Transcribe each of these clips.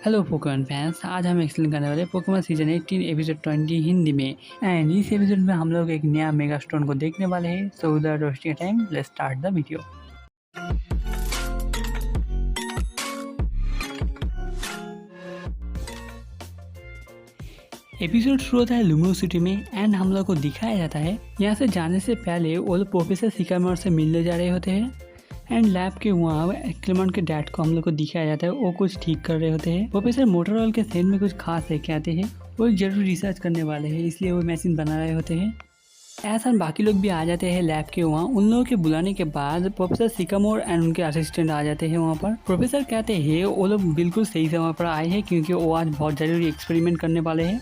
Hello Pokemon fans, आज हम explain करने वाले पोकेमॉन सीजन 18 एपिसोड 20 हिंदी में। एंड इस एपिसोड में हम लोग एक नया मेगा स्टोन को देखने वाले हैं। So without wasting time let's start the video. Episode शुरू होता है लुमिनो सिटी में एंड हम लोग को दिखाया जाता है यहाँ से जाने से पहले वो लोग प्रोफेसर सिकामोर से मिलने जा रहे होते हैं। एंड लैब के वहाँ क्लेमेंट के डैड को हम लोग को दिखाया जाता है, वो कुछ ठीक कर रहे होते हैं। प्रोफेसर मोटरऑल के सेन में कुछ खास लेके आते हैं, वो एक जरूर रिसर्च करने वाले हैं, इसलिए वो मशीन बना रहे होते हैं। ऐसा बाकी लोग भी आ जाते हैं लैब के वहाँ। उन लोगों के बुलाने के बाद प्रोफेसर सिकामोर एंड उनके असिस्टेंट आ जाते हैं वहाँ पर। प्रोफेसर कहते हैं वो लोग बिल्कुल सही समय पर आए हैं क्योंकि वो आज बहुत जरूरी एक्सपेरिमेंट करने वाले हैं।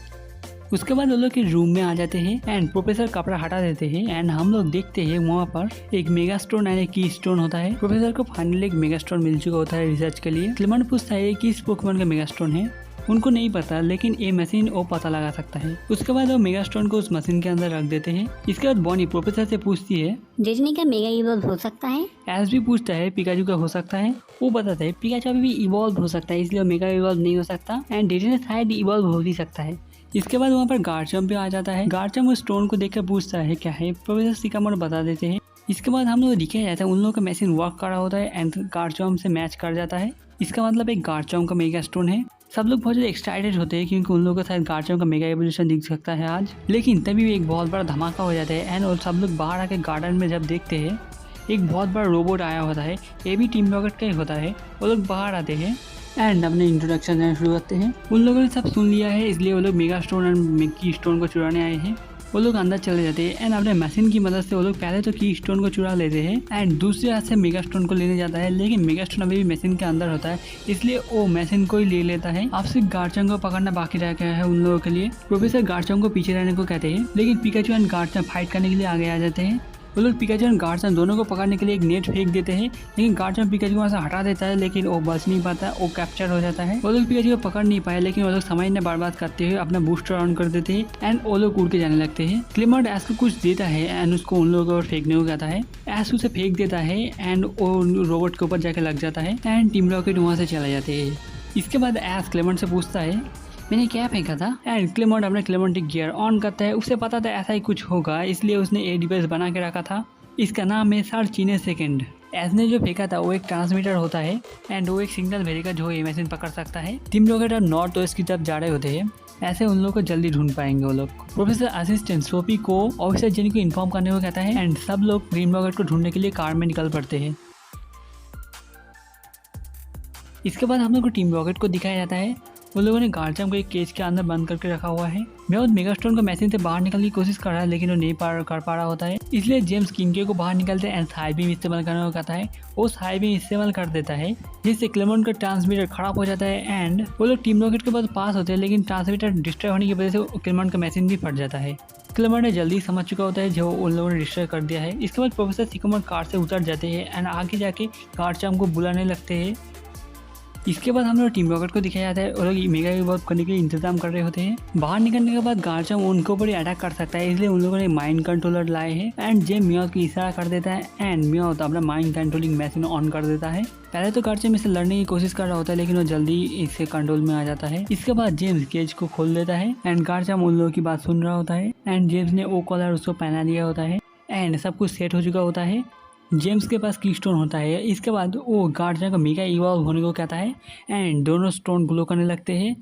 उसके बाद वो लोग के रूम में आ जाते हैं एंड प्रोफेसर कपड़ा हटा देते हैं एंड हम लोग देखते हैं वहाँ पर एक मेगा स्टोन एंड एक की स्टोन होता है। प्रोफेसर को फाइनली एक मेगा स्टोन मिल चुका होता है रिसर्च के लिए। क्लेमेंट पूछता है किस पोकेमॉन का मेगा स्टोन है। उनको नहीं पता, लेकिन ये मशीन वो पता लगा सकता है। उसके बाद वो मेगा स्टोन को उस मशीन के अंदर रख देते हैं। इसके बाद बॉनी प्रोफेसर से पूछती है डिज्नी का मेगा इवॉल्व हो सकता है। एस भी पूछता है पिकाचू का हो सकता है। वो बताता है पिकाचू अभी भी इवॉल्व हो सकता है, इसलिए मेगा इवॉल्व नहीं हो सकता। एंड डिज्नी शायद इवॉल्व हो भी सकता है। इसके बाद वहाँ पर गार्चम्प भी आ जाता है। गार्चम्प उस स्टोन को देखकर पूछता है क्या है। प्रोफेसर सिकामोर बता देते हैं। इसके बाद हम लोग दिखाया जाता है उन लोगों का मशीन वर्क कर रहा होता है एंड गार्चम्प से मैच कर जाता है। इसका मतलब एक गार्चम्प का मेगा स्टोन है। सब लोग बहुत ज़्यादा एक्साइटेड होते हैं क्योंकि उन लोगों का शायद गार्चम्प का मेगा एवोल्यूशन दिख सकता है आज। लेकिन तभी भी एक बहुत बड़ा धमाका हो जाता है एंड सब लोग बाहर आके गार्डन में जब देखते हैं एक बहुत बड़ा रोबोट आया होता है। ये भी टीम रॉकेट का ही होता है। वो लोग बाहर आते हैं एंड अपने इंट्रोडक्शन देना शुरू करते हैं। उन लोगों ने सब सुन लिया है, इसलिए वो लोग मेगा स्टोन एंड की स्टोन को चुराने आए हैं। वो लोग अंदर चले जाते हैं एंड अपने मशीन की मदद से वो लोग पहले तो की स्टोन को चुरा लेते हैं एंड दूसरे हाथ से मेगा स्टोन को लेने जाता है। लेकिन मेगा स्टोन अभी भी मशीन के अंदर होता है, इसलिए वो मशीन को ही ले लेता है। अब सिर्फ गार्चम्प को पकड़ना बाकी रह गया है उन लोगों के लिए। प्रोफेसर गार्चम्प को पीछे रहने को कहते हैं, लेकिन पिकाचू एंड गार्चम्प फाइट करने के लिए आगे आ जाते हैं। वो लोग पिकाचू और गार्चम्प दोनों को पकड़ने के लिए एक नेट फेंक देते हैं, लेकिन गार्चम्प पिकाचू को वहाँ से हटा देता है, लेकिन वो बच नहीं पाता, वो कैप्चर हो जाता है। वो लोग पिकाचू को पकड़ नहीं पाए, लेकिन वो लोग समय ने बर्बाद करते हुए अपना बूस्टर ऑन कर देते हैं एंड वो लोग उड़ के जाने लगते हैं। क्लेमेंट एस को कुछ देता है एंड उसको उन लोगों को फेंकने को कहता है। एस उसे फेंक देता है एंड वो रोबोट के ऊपर जाके लग जाता है एंड टीम रॉकेट वहाँ से चले जाते हैं। इसके बाद एस क्लेमेंट से पूछता है मैंने क्या फेंका था एंड क्लेमेंट अपने क्लेमेंटिक गियर ऑन करता है। उसे पता था ऐसा ही कुछ होगा, इसलिए उसने ए डिवाइस बना के रखा था। इसका नाम है सर चीने सेकेंड। एस ने जो फेंका था वो एक ट्रांसमीटर होता है एंड वो एक सिग्नल भेजेगा जो ये मशीन पकड़ सकता है। टीम रॉकेट और नॉर्थ वेस्ट की तरफ जा रहे होते हैं, ऐसे उन लोग को जल्दी ढूंढ पाएंगे वो लोग। प्रोफेसर असिस्टेंट सोपी को ऑफिसर जेनी को इन्फॉर्म करने को कहता है एंड सब लोग टीम रॉकेट को ढूंढने के लिए कार में निकल पड़ते हैं। इसके बाद हम लोग को टीम रॉकेट को दिखाया जाता है। उन लोगों ने गार्चम्प को एक केज के अंदर बंद करके रखा हुआ है। मेगा मेगास्टोन को मशीन से बाहर निकलने की कोशिश कर रहा है, लेकिन वो नहीं कर पा रहा होता है, इसलिए जेम्स किंके को बाहर निकलते हैं एंड साई बीम इस्तेमाल करने को कहता है। वो साई बीम इस्तेमाल कर देता है, जिससे क्लेमेंट का ट्रांसमीटर खराब हो जाता है एंड वो लोग टीम रॉकेट के पास होते हैं, लेकिन ट्रांसमीटर डिस्ट्रॉय होने की वजह से क्लेमेंट का मशीन भी फट जाता है। क्लेमेंट ने जल्दी समझ चुका होता है जो उन लोगों ने डिस्ट्रॉय कर दिया है। इसके बाद प्रोफेसर सिकामोर कार से उतर जाते हैं एंड आगे जाके गार्चम्प को बुलाने लगते हैं। इसके बाद हम लोग टीम रॉकेट को दिखाया जाता है और लोग मेगा इवॉल्व करने के लिए इंतजाम कर रहे होते हैं। बाहर निकलने के बाद गार्चम्प उनके ऊपर ही अटैक कर सकता है, इसलिए उन लोगों ने माइंड कंट्रोलर लाए हैं एंड जेम मियाओ की इशारा कर देता है एंड मियाओ अपना माइंड कंट्रोलिंग मशीन ऑन कर देता है। पहले तो गार्चम्प इससे लड़ने की कोशिश कर रहा होता है, लेकिन वो जल्दी इससे कंट्रोल में आ जाता है। इसके बाद जेम्स केज को खोल देता है एंड गार्चम्प उन लोगों की बात सुन रहा होता है एंड जेम्स ने वो कॉलर उसको पहना दिया होता है एंड सब कुछ सेट हो चुका होता है। जेम्स के पास की स्टोन होता है। इसके बाद वो गार्चम्प का मेगा इवॉल्व होने को कहता है एंड दोनों स्टोन ग्लो करने लगते हैं।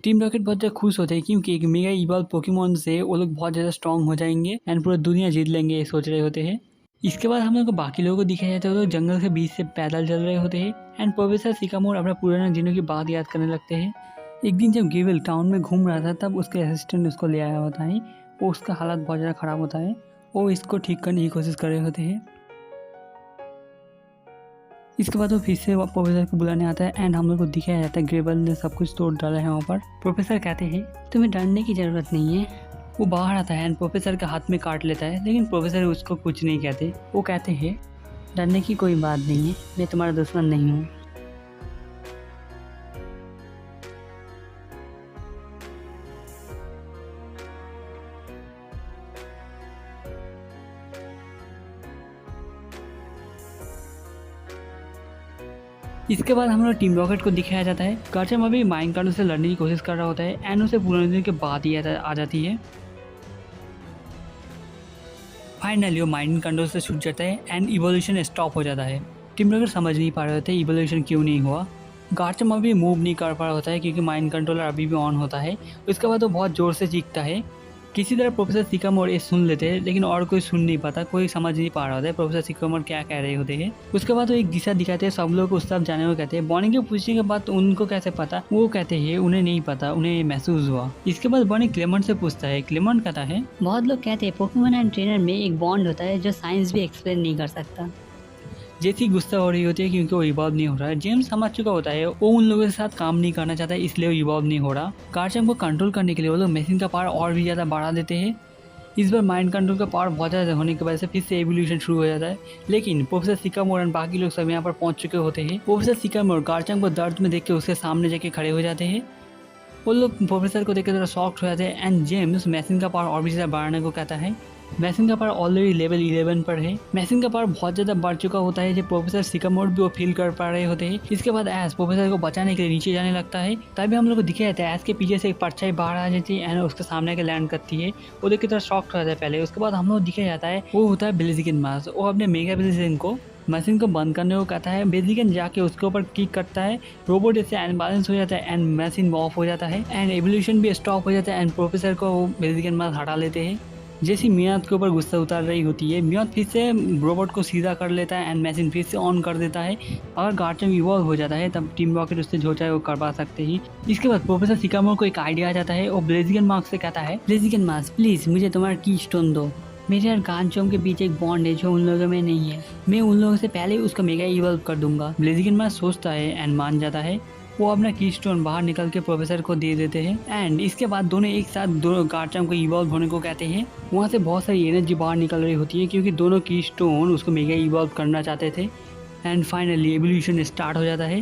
टीम रॉकेट बहुत ज़्यादा खुश होते हैं क्योंकि एक मेगा इवॉल्व पोकेमॉन से वो लोग बहुत ज़्यादा स्ट्रॉन्ग हो जाएंगे एंड पूरा दुनिया जीत लेंगे ये सोच रहे होते हैं। इसके बाद हम लोग को बाकी लोगों को दिखाया जाता है, वो लोग जंगल के बीच से पैदल चल रहे होते हैं एंड प्रोफेसर सिकामोर अपने पुराने दिनों की बात याद करने लगते हैं। एक दिन जब गेवल टाउन में घूम रहा था तब उसके असिस्टेंट उसको ले आया होता है। वो उसका हालत बहुत ज़्यादा ख़राब होता है, वो इसको ठीक करने की कोशिश कर रहे होते हैं। इसके बाद वो फिर से प्रोफेसर को बुलाने आता है एंड हम लोग को दिखाया जाता है ग्रेबल ने सब कुछ तोड़ डाला है वहाँ पर। प्रोफेसर कहते हैं तुम्हें डरने की ज़रूरत नहीं है। वो बाहर आता है एंड प्रोफेसर के हाथ में काट लेता है, लेकिन प्रोफेसर उसको कुछ नहीं कहते। वो कहते हैं डरने की कोई बात नहीं है, मैं तुम्हारा दुश्मन नहीं हूँ। इसके बाद हम लोग टीम रॉकेट को दिखाया जाता है। गार्चम अभी माइंड कार्ड से लड़ने की कोशिश कर रहा होता है एंड उसे पूरे दिन के बाद ही आ जाती है। फाइनली वो माइंड कंट्रोल से छूट जाता है एंड इवोल्यूशन स्टॉप हो जाता है। टीम रॉकेट समझ नहीं पा रहे होते इवोल्यूशन क्यों नहीं हुआ। गार्चम अभी मूव नहीं कर पा रहा होता है क्योंकि माइंड कंट्रोलर अभी भी ऑन होता है। उसके बाद वो बहुत ज़ोर से चीखता है। किसी तरह प्रोफेसर सिकामोर ये सुन लेते हैं लेकिन और कोई सुन नहीं पाता, कोई समझ नहीं पा रहा होता है प्रोफेसर सिकामोर क्या कह रहे होते हैं। उसके बाद वो एक दिशा दिखाते हैं, सब लोग उस तरफ जाने को कहते हैं। बॉनी के पूछने के बाद उनको कैसे पता, वो कहते हैं उन्हें नहीं पता, उन्हें महसूस हुआ। इसके बाद बॉनी क्लेमेंट से पूछता है। क्लेमेंट कहता है बहुत लोग कहते हैं पोकेमोन एंड ट्रेनर में एक बॉन्ड होता है जो साइंस भी एक्सप्लेन नहीं कर सकता। जैसी गुस्सा हो रही होती है क्योंकि वो इवॉल्व नहीं हो रहा है। जेम्स समझ चुका होता है वो उन लोगों के साथ काम नहीं करना चाहता है, इसलिए वो इवॉल्व नहीं हो रहा। गार्चम को कंट्रोल करने के लिए वो लोग मशीन का पावर और भी ज़्यादा बढ़ा देते हैं। इस बार माइंड कंट्रोल का पावर बहुत ज़्यादा होने की वजह से फिर से एवोल्यूशन शुरू हो जाता है। लेकिन प्रोफेसर सिकामोर और बाकी लोग सब यहाँ पर पहुँच चुके होते हैं। प्रोफेसर सिकामोर गार्चम को दर्द में देख के उसके सामने जाके खड़े हो जाते हैं। वो लोग प्रोफेसर को देख के थोड़ा शॉक्ड हो जाते हैं एंड जेम्स मशीन का पावर और भी ज़्यादा बढ़ाने को कहता है। मशीन का पावर ऑलरेडी लेवल 11 पर है। मशीन का पावर बहुत ज़्यादा बढ़ चुका होता है जो प्रोफेसर सिकामोर भी वो फील कर पा रहे होते हैं। इसके बाद ऐश प्रोफेसर को बचाने के लिए नीचे जाने लगता है। तभी हम लोग को दिखे जाता है ऐश के पीछे से एक परछाई बाहर आ जाती है एंड उसके सामने के लैंड करती है। वो देख के थोड़ा शॉक हो जाता है पहले। उसके बाद हम लोग दिखे जाता है वो होता है ब्लेजिगन मास। वो अपने मेगा ब्लेजिगन को मशीन को बंद करने को कहता है। ब्लेजिगन जाके उसके ऊपर किक करता है। रोबोट इससे अनबैलेंस हो जाता है एंड मशीन ऑफ हो जाता है एंड एवोल्यूशन भी स्टॉप हो जाता है एंड प्रोफेसर को ब्लेजिगन मास हटा लेते हैं। जैसी मियाद के ऊपर गुस्सा उतार रही होती है, मियाद फिर से रोबोट को सीधा कर लेता है एंड मशीन फिर से ऑन कर देता है। अगर गार्चम इवॉल्व हो जाता है तब टीम रॉकेट उससे जो चाहे वो करवा सकते ही। इसके बाद प्रोफेसर सिकामोर को एक आइडिया आ जाता है। वो ब्लेजिगन मार्क्स से कहता है ब्लेजिगन मास प्लीज मुझे तुम्हारा की स्टोन दो। मेरे और गार्चम के बीच एक बॉन्ड है जो उन लोगों में नहीं है। मैं उन लोगों से पहले उसका मेगा इवॉल्व कर दूंगा। ब्लेजिगन मार्क्स सोचता है एंड मान जाता है। वो अपना की स्टोन बाहर निकल के प्रोफेसर को दे देते हैं एंड इसके बाद दोनों एक साथ दोनों गार्चम को इवॉल्व होने को कहते हैं। वहाँ से बहुत सारी एनर्जी बाहर निकल रही होती है क्योंकि दोनों की स्टोन उसको मेगा इवॉल्व करना चाहते थे एंड फाइनली एवोल्यूशन स्टार्ट हो जाता है।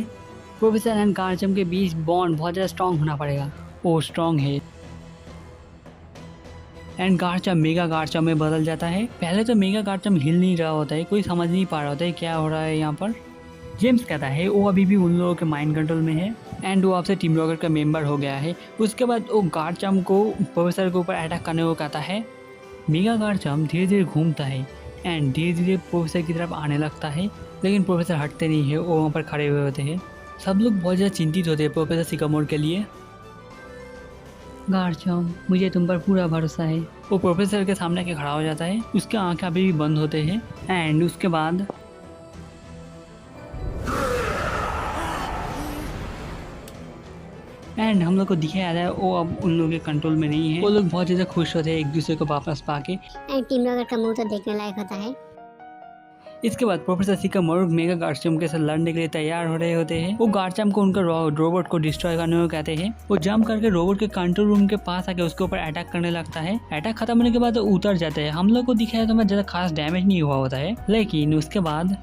प्रोफेसर एंड गार्चम के बीच बॉन्ड बहुत ज़्यादा स्ट्रॉन्ग होना पड़ेगा। वो स्ट्रॉन्ग है एंड गार्चम मेगा गार्चम में बदल जाता है। पहले तो मेगा गार्चम हिल नहीं रहा होता है, कोई समझ नहीं पा रहा होता है क्या हो रहा है यहाँ पर। जेम्स कहता है वो अभी भी उन लोगों के माइंड कंट्रोल में है एंड वो आपसे टीम रॉकेट का मेंबर हो गया है। उसके बाद वो गार्चम को प्रोफेसर के ऊपर अटैक करने को कहता है। मेगा गार्चम धीरे धीरे घूमता है एंड धीरे धीरे प्रोफेसर की तरफ आने लगता है लेकिन प्रोफेसर हटते नहीं है, वो वहाँ पर खड़े हुए होते हैं। सब लोग बहुत ज़्यादा चिंतित होते हैं प्रोफेसर सिकामोर के लिए। गार्चम मुझे तुम पर पूरा भरोसा है। वो प्रोफेसर के सामने के खड़ा हो जाता है। उसके आँखें अभी भी बंद होते हैं एंड उसके बाद एंड हम लोग को दिखाया जाता है वो अब उन लोगों के कंट्रोल में नहीं है। वो लोग बहुत ज़्यादा खुश होते हैं एक दूसरे को वापस पाके एंड टीम रॉकेट का मुंह तो देखने लायक होता है। इसके बाद प्रोफेसर सिकामोर मेगा गार्चम के साथ लड़ने के लिए तैयार हो रहे होते हैं। वो गार्चम को उनका रोबोट को डिस्ट्रॉय करने को कहते हैं। वो जंप करके रोबोट के कंट्रोल रूम के पास आके उसके ऊपर अटैक करने लगता है। अटैक खत्म होने के बाद वो उतर जाते हैं। हम लोग को दिखाया तो ज़्यादा खास डैमेज नहीं हुआ होता है लेकिन उसके बाद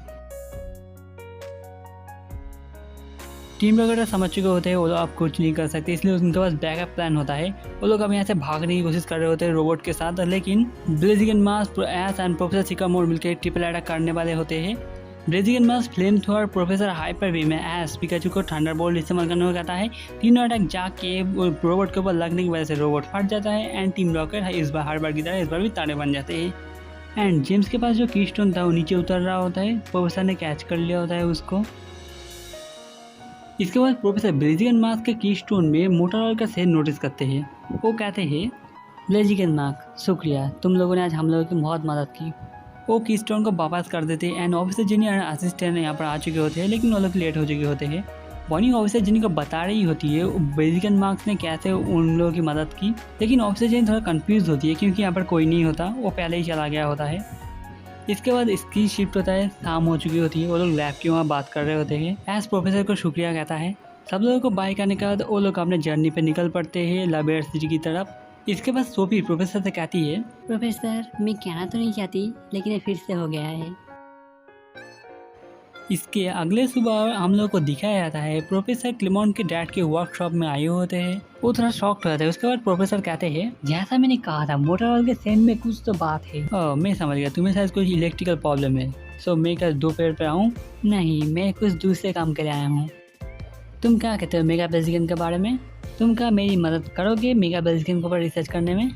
टीम वगैरह समझ चुके होते हैं वो लोग अब कुछ नहीं कर सकते, इसलिए उनके पास बैकअप प्लान होता है। वो लोग अब यहाँ से भागने की कोशिश कर रहे होते हैं रोबोट के साथ लेकिन ब्लेजिगन मास ऐश एंड प्रोफेसर सिकामोर मिलकर ट्रिपल अटैक करने वाले होते हैं। ब्लेजिगन मास flamethrower professor hyper beam में ऐश पिकाचू को थंडरबोल्ट इस्तेमाल करने को कहता है। तीनों अटैक जाके रोबोट के ऊपर लगने की वजह से रोबोट फट जाता है एंड टीम रॉकेट इस बार हर बार की तरह इस बार भी तारे बन जाते हैं। एंड जेम्स के पास जो की स्टोन था वो नीचे उतर रहा होता है। प्रोफेसर ने कैच कर लिया होता है उसको। इसके बाद प्रोफेसर ब्लेजिगन मार्क के की स्टोन में मोटरऑयल का सेल नोटिस करते हैं। वो कहते हैं ब्लेजिगन मार्क शुक्रिया, तुम लोगों ने आज हम लोगों की बहुत मदद की। वो की स्टोन को वापस कर देते हैं एंड ऑफिसर जिनी असिस्टेंट यहाँ पर आ चुके होते हैं लेकिन वो लोग लेट हो चुके होते हैं। बॉनी ऑफिसर जिनी को बता रही होती है ब्लेजिगन मार्क्स ने कैसे उन लोगों की मदद की लेकिन ऑफिसर जिनी थोड़ा कंफ्यूज होती है क्योंकि यहाँ पर कोई नहीं होता, वो पहले ही चला गया होता है। इसके बाद इसकी शिफ्ट होता है, शाम हो चुकी होती है। वो लोग लैब के वहाँ बात कर रहे होते हैं। एस प्रोफेसर को शुक्रिया कहता है। सब लोगों को बाय करने के बाद वो लोग अपने जर्नी पे निकल पड़ते हैं लाइब्रेरी सिटी की तरफ। इसके बाद सोफी प्रोफेसर से कहती है प्रोफेसर मैं कहना तो नहीं चाहती लेकिन ये फिर से हो गया है। इसके अगले सुबह हम लोग को दिखाया जाता है प्रोफेसर क्लेमेंट के डैड के वर्कशॉप में आए होते हैं। वो थोड़ा शॉक्ड हो जाता है। उसके बाद प्रोफेसर कहते हैं जैसा मैंने कहा था मोटरऑयल के सेल में कुछ तो बात है। मैं समझ गया, तुम्हें शायद कुछ इलेक्ट्रिकल प्रॉब्लम है। सो मैं क्या दो पेड़ पे आऊँ? नहीं, मैं कुछ दूसरे काम के लिए आया हूँ। तुम क्या कहते हो मेगा बेल्जियन के बारे में? तुम क्या मेरी मदद करोगे मेगा बेल्जियन के ऊपर रिसर्च करने में?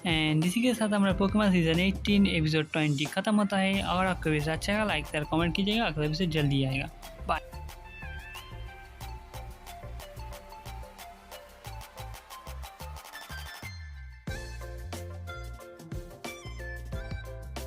एंड इसी के साथ हमारा पोकेमॉन सीजन 18 एपिसोड 20 खत्म होता है। अगर आपको भी अच्छा लगा लाइक शेयर कमेंट कीजिएगा। अगला एपिसोड जल्दी आएगा। बाय।